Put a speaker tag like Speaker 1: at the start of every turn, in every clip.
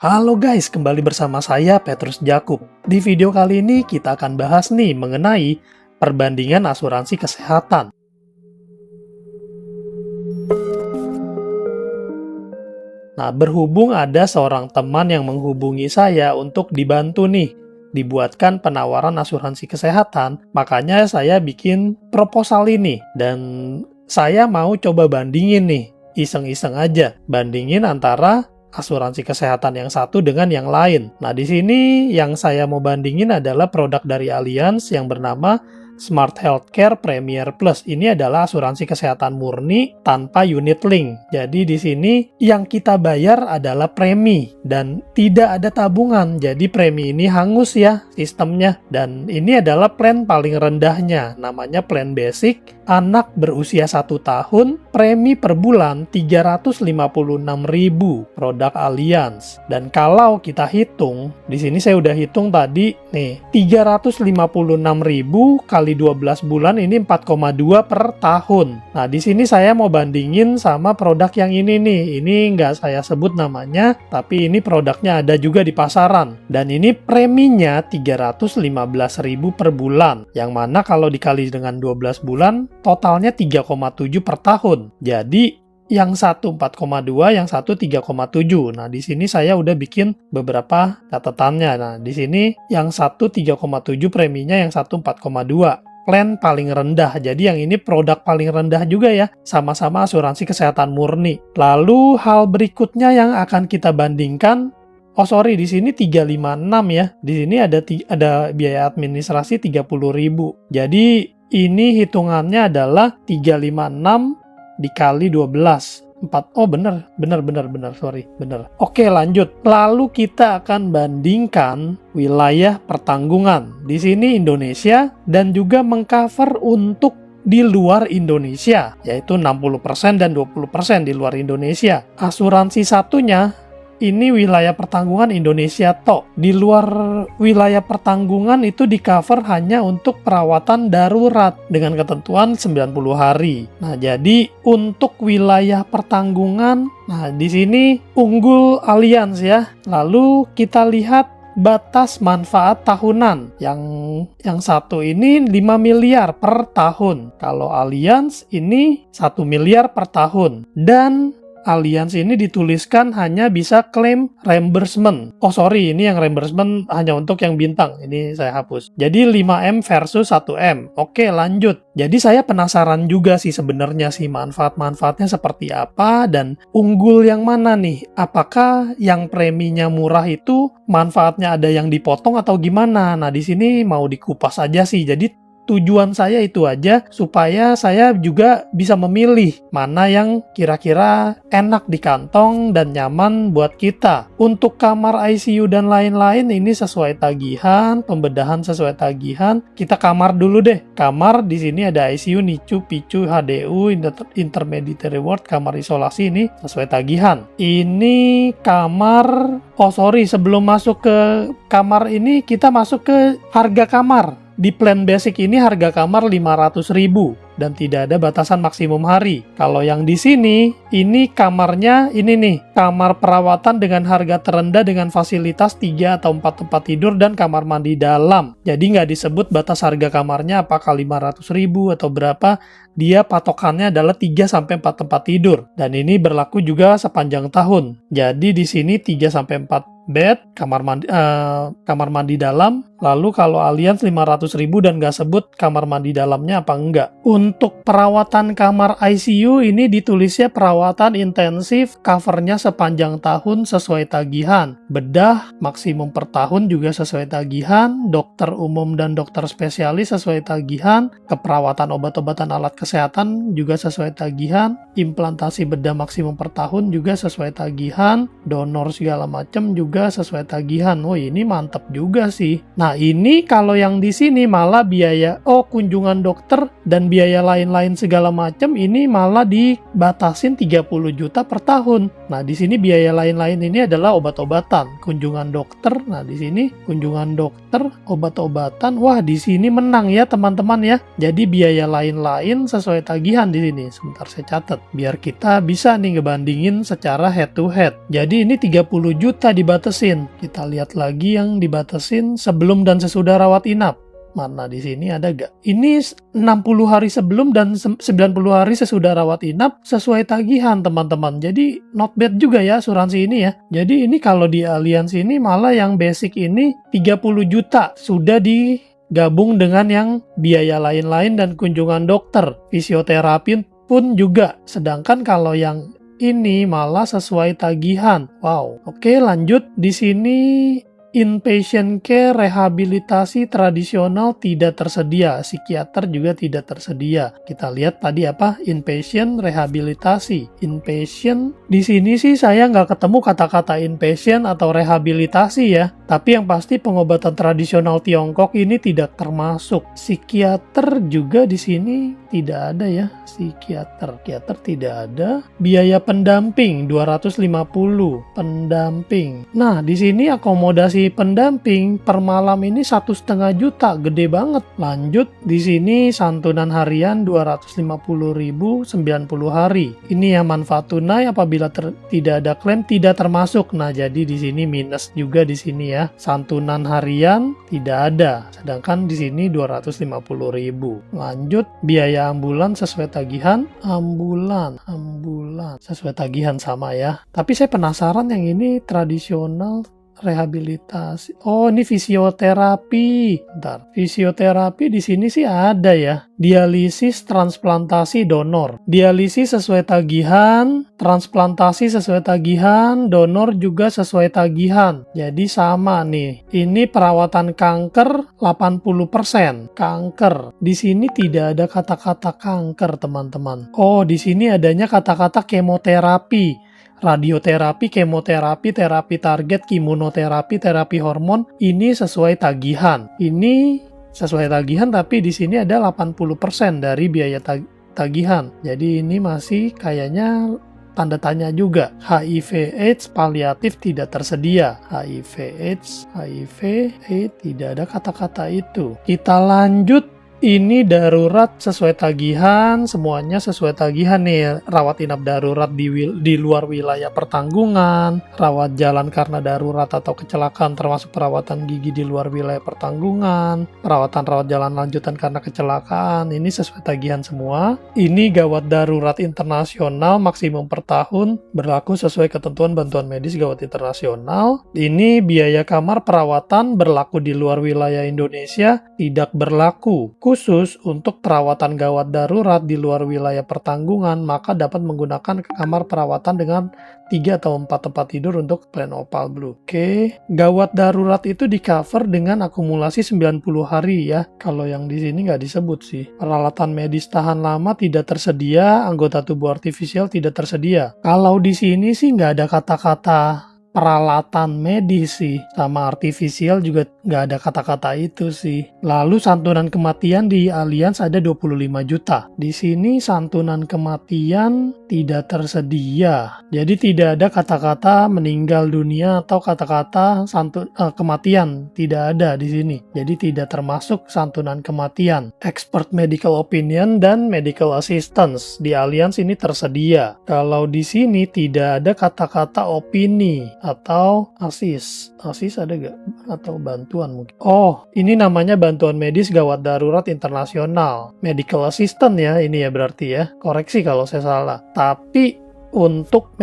Speaker 1: Halo guys, kembali bersama saya Petrus Jakub. Di video kali ini kita akan bahas nih mengenai perbandingan asuransi kesehatan. Nah, berhubung ada seorang teman yang menghubungi saya untuk dibantu nih dibuatkan penawaran asuransi kesehatan, makanya saya bikin proposal ini dan saya mau coba bandingin nih, iseng-iseng aja, bandingin antara asuransi kesehatan yang satu dengan yang lain. Nah, di sini yang saya mau bandingin adalah produk dari Allianz yang bernama Smart Healthcare Premier Plus. Ini adalah asuransi kesehatan murni tanpa unit link. Jadi di sini yang kita bayar adalah premi dan tidak ada tabungan. Jadi premi ini hangus ya sistemnya. Dan ini adalah plan paling rendahnya. Namanya plan basic. Anak berusia 1 tahun, premi per bulan 356.000 produk Allianz. Dan kalau kita hitung, di sini saya udah hitung tadi nih, 356.000 kali 12 bulan ini 4,2 per tahun. Nah, di sini saya mau bandingin sama produk yang ini nih. Ini nggak saya sebut namanya, tapi ini produknya ada juga di pasaran. Dan ini preminya 315.000 per bulan. Yang mana kalau dikali dengan 12 bulan, totalnya 3,7 per tahun. Jadi yang satu 4,2, yang satu 3,7. Nah, di sini saya udah bikin beberapa catatannya. Nah, di sini yang satu 3,7 preminya, yang satu 4,2. Plan paling rendah. Jadi yang ini produk paling rendah juga ya. Sama-sama asuransi kesehatan murni. Lalu hal berikutnya yang akan kita bandingkan, di sini 356 ya. Di sini ada biaya administrasi 30.000. Jadi ini hitungannya adalah 356 dikali 12. 4. Oh bener. Oke, lanjut. Lalu kita akan bandingkan wilayah pertanggungan. Di sini Indonesia dan juga mengcover untuk di luar Indonesia, yaitu 60% dan 20% di luar Indonesia. Asuransi satunya ini wilayah pertanggungan Indonesia toh. Di luar wilayah pertanggungan itu di cover hanya untuk perawatan darurat dengan ketentuan 90 hari. Nah, jadi untuk wilayah pertanggungan, nah di sini unggul Allianz ya. Lalu kita lihat batas manfaat tahunan. Yang satu ini 5 miliar per tahun. Kalau Allianz ini 1 miliar per tahun. Dan Allianz ini dituliskan hanya bisa klaim reimbursement. Ini yang reimbursement hanya untuk yang bintang. Ini saya hapus. Jadi 5M versus 1M. Oke, lanjut. Jadi saya penasaran juga sih sebenarnya sih manfaat-manfaatnya seperti apa dan unggul yang mana nih? Apakah yang preminya murah itu manfaatnya ada yang dipotong atau gimana? Nah, di sini mau dikupas aja sih. Jadi tujuan saya itu aja supaya saya juga bisa memilih mana yang kira-kira enak di kantong dan nyaman buat kita. Untuk kamar ICU dan lain-lain ini sesuai tagihan, pembedahan sesuai tagihan. Kita kamar dulu deh. Kamar di sini ada ICU, NICU, PICU, HDU, Intermediate Ward, kamar isolasi ini sesuai tagihan. Ini kamar, sebelum masuk ke kamar ini kita masuk ke harga kamar. Di plan basic ini harga kamar 500.000 dan tidak ada batasan maksimum hari. Kalau yang di sini, ini kamarnya ini nih, kamar perawatan dengan harga terendah dengan fasilitas 3 atau 4 tempat tidur dan kamar mandi dalam. Jadi nggak disebut batas harga kamarnya apakah 500.000 atau berapa, dia patokannya adalah 3 sampai 4 tempat tidur. Dan ini berlaku juga sepanjang tahun. Jadi di sini 3 sampai 4 bed, kamar mandi dalam. Lalu kalau Allianz 500.000 dan nggak sebut kamar mandi dalamnya apa enggak. Untuk perawatan kamar ICU ini ditulisnya perawatan intensif, covernya sepanjang tahun sesuai tagihan. Bedah maksimum per tahun juga sesuai tagihan. Dokter umum dan dokter spesialis sesuai tagihan. Keperawatan obat-obatan alat kesehatan juga sesuai tagihan. Implantasi bedah maksimum per tahun juga sesuai tagihan. Donor segala macam juga sesuai tagihan. Ini mantap juga sih. Nah, ini kalau yang di sini malah biaya kunjungan dokter dan biaya lain-lain segala macam ini malah dibatasin 30 juta per tahun. Nah, di sini biaya lain-lain ini adalah obat-obatan, kunjungan dokter. Nah, di sini kunjungan dokter, obat-obatan. Wah, di sini menang ya teman-teman ya. Jadi biaya lain-lain sesuai tagihan di sini. Sebentar saya catat biar kita bisa nih ngebandingin secara head to head. Jadi ini 30 juta dibatasi dibatasin. Kita lihat lagi yang dibatasin sebelum dan sesudah rawat inap. Mana di sini ada gak? Ini 60 hari sebelum dan 90 hari sesudah rawat inap sesuai tagihan teman-teman. Jadi not bad juga ya asuransi ini ya. Jadi ini kalau di Allianz ini malah yang basic ini 30 juta sudah digabung dengan yang biaya lain-lain dan kunjungan dokter. Fisioterapi pun juga. Sedangkan kalau yang ini malah sesuai tagihan. Wow. Oke, lanjut. Di sini inpatient care rehabilitasi tradisional tidak tersedia, psikiater juga tidak tersedia. Kita lihat tadi apa? Inpatient rehabilitasi. Inpatient di sini sih saya nggak ketemu kata-kata inpatient atau rehabilitasi ya. Tapi yang pasti pengobatan tradisional Tiongkok ini tidak termasuk. Psikiater juga di sini tidak ada ya. Psikiater tidak ada. Biaya pendamping 250 pendamping. Nah, di sini akomodasi pendamping per malam ini 1,5 juta, gede banget. Lanjut, di sini santunan harian 250.000 90 hari. Ini yang manfaat tunai apabila tidak ada klaim tidak termasuk. Nah, jadi di sini minus juga di sini ya. Santunan harian tidak ada, sedangkan di sini 250.000. Lanjut, biaya ambulan sesuai tagihan. Ambulan sesuai tagihan sama ya. Tapi saya penasaran yang ini tradisional rehabilitasi. Oh, ini fisioterapi. Bentar. Fisioterapi di sini sih ada ya. Dialisis, transplantasi, donor. Dialisis sesuai tagihan, transplantasi sesuai tagihan, donor juga sesuai tagihan. Jadi sama nih. Ini perawatan kanker 80%. Kanker. Di sini tidak ada kata-kata kanker, teman-teman. Oh, di sini adanya kata-kata kemoterapi. Radioterapi, kemoterapi, terapi target, imunoterapi, terapi hormon, ini sesuai tagihan. Ini sesuai tagihan tapi di sini ada 80% dari biaya tagihan. Jadi ini masih kayaknya tanda tanya juga. HIV AIDS paliatif tidak tersedia. HIV AIDS tidak ada kata-kata itu. Kita lanjut. Ini darurat sesuai tagihan, semuanya sesuai tagihan nih. Rawat inap darurat di luar wilayah pertanggungan, rawat jalan karena darurat atau kecelakaan termasuk perawatan gigi di luar wilayah pertanggungan, perawatan rawat jalan lanjutan karena kecelakaan, ini sesuai tagihan semua. Ini gawat darurat internasional maksimum per tahun, berlaku sesuai ketentuan bantuan medis gawat internasional. Ini biaya kamar perawatan berlaku di luar wilayah Indonesia, tidak berlaku. Khusus untuk perawatan gawat darurat di luar wilayah pertanggungan, maka dapat menggunakan kamar perawatan dengan 3 atau 4 tempat tidur untuk plan Opal Blue. Oke, gawat darurat itu di cover dengan akumulasi 90 hari ya. Kalau yang di sini nggak disebut sih. Peralatan medis tahan lama tidak tersedia, anggota tubuh artifisial tidak tersedia. Kalau di sini sih nggak ada kata-kata peralatan medis sih, sama artifisial juga nggak ada kata-kata itu sih. Lalu santunan kematian di Allianz ada 25 juta. Di sini santunan kematian tidak tersedia. Jadi tidak ada kata-kata meninggal dunia atau kata-kata kematian, tidak ada di sini. Jadi tidak termasuk santunan kematian. Expert medical opinion dan medical assistance di Allianz ini tersedia. Kalau di sini tidak ada kata-kata opini atau asis ada gak? Atau bantuan mungkin. Oh, ini namanya bantuan medis gawat darurat internasional. Medical assistant ya, ini ya berarti ya. Koreksi kalau saya salah. Tapi untuk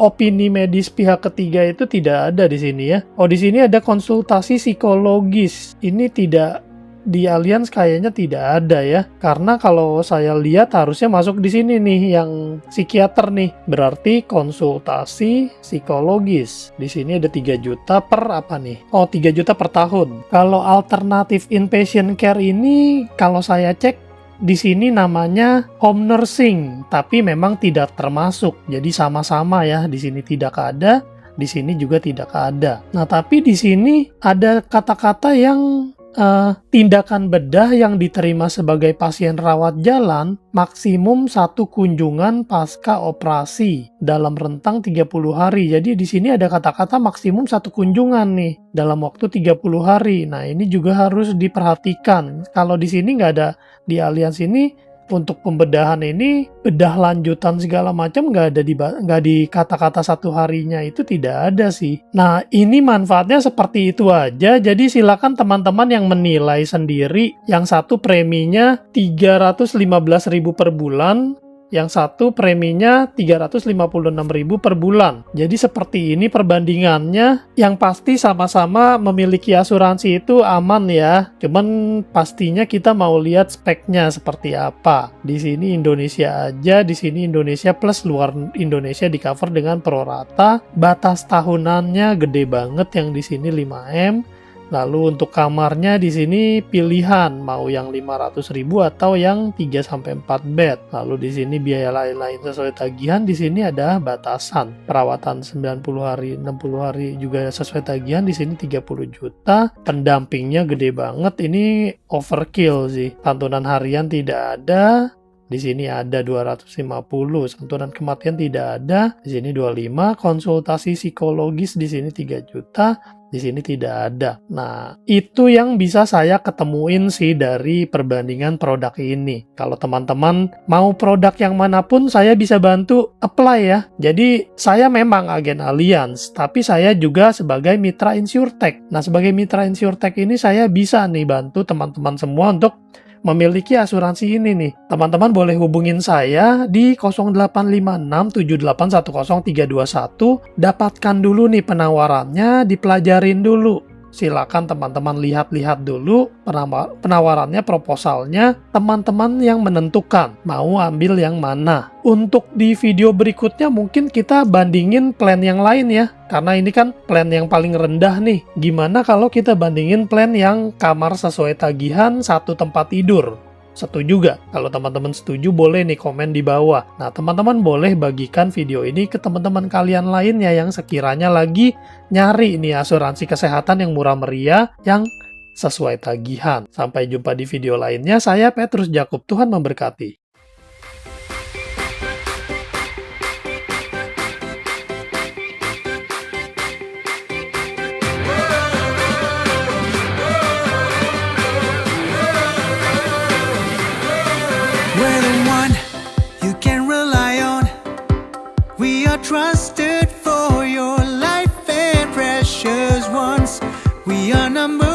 Speaker 1: opini medis pihak ketiga itu tidak ada di sini ya. Oh, di sini ada konsultasi psikologis. Ini tidak di Allianz kayaknya tidak ada ya. Karena kalau saya lihat harusnya masuk di sini nih yang psikiater nih. Berarti konsultasi psikologis. Di sini ada 3 juta per apa nih? Oh, 3 juta per tahun. Kalau alternatif inpatient care ini kalau saya cek di sini namanya home nursing, tapi memang tidak termasuk. Jadi sama-sama ya. Di sini tidak ada, di sini juga tidak ada. Nah, tapi di sini ada kata-kata yang tindakan bedah yang diterima sebagai pasien rawat jalan maksimum 1 kunjungan pasca operasi dalam rentang 30 hari. Jadi di sini ada kata-kata maksimum 1 kunjungan nih dalam waktu 30 hari. Nah, ini juga harus diperhatikan. Kalau di sini nggak ada, di Allianz ini untuk pembedahan ini, bedah lanjutan segala macam nggak di kata-kata satu harinya itu tidak ada sih. Nah, ini manfaatnya seperti itu aja. Jadi silakan teman-teman yang menilai sendiri. Yang satu preminya 315.000 per bulan, yang satu preminya 356.000 per bulan. Jadi seperti ini perbandingannya. Yang pasti sama-sama memiliki asuransi itu aman ya. Cuman pastinya kita mau lihat speknya seperti apa. Di sini Indonesia aja, di sini Indonesia plus luar Indonesia di cover dengan pro rata. Batas tahunannya gede banget, yang di sini 5M. Lalu untuk kamarnya di sini pilihan mau yang 500.000 atau yang 3-4 bed. Lalu di sini biaya lain-lain sesuai tagihan, di sini ada batasan. Perawatan 90 hari, 60 hari juga sesuai tagihan, di sini 30 juta. Pendampingnya gede banget, ini overkill sih. Santunan harian tidak ada. Di sini ada 250, santunan kematian tidak ada. Di sini 25, konsultasi psikologis di sini 3 juta. Di sini tidak ada. Nah, itu yang bisa saya ketemuin sih dari perbandingan produk ini. Kalau teman-teman mau produk yang manapun, saya bisa bantu apply ya. Jadi, saya memang agen Allianz, tapi saya juga sebagai mitra InsurTech. Nah, sebagai mitra InsurTech ini saya bisa nih bantu teman-teman semua untuk memiliki asuransi ini nih. Teman-teman boleh hubungin saya di 0856781031. Dapatkan dulu nih penawarannya, dipelajarin dulu. Silakan teman-teman lihat-lihat dulu penawarannya, proposalnya. Teman-teman yang menentukan mau ambil yang mana. Untuk di video berikutnya mungkin kita bandingin plan yang lain ya. Karena ini kan plan yang paling rendah nih. Gimana kalau kita bandingin plan yang kamar sesuai tagihan, 1 tempat tidur? Setuju gak? Kalau teman-teman setuju boleh nih komen di bawah. Nah, teman-teman boleh bagikan video ini ke teman-teman kalian lainnya yang sekiranya lagi nyari nih asuransi kesehatan yang murah meriah, yang sesuai tagihan. Sampai jumpa di video lainnya. Saya Petrus Jakub. Tuhan memberkati.
Speaker 2: We're the one you can rely on. We are trusted for your life and precious ones. We are number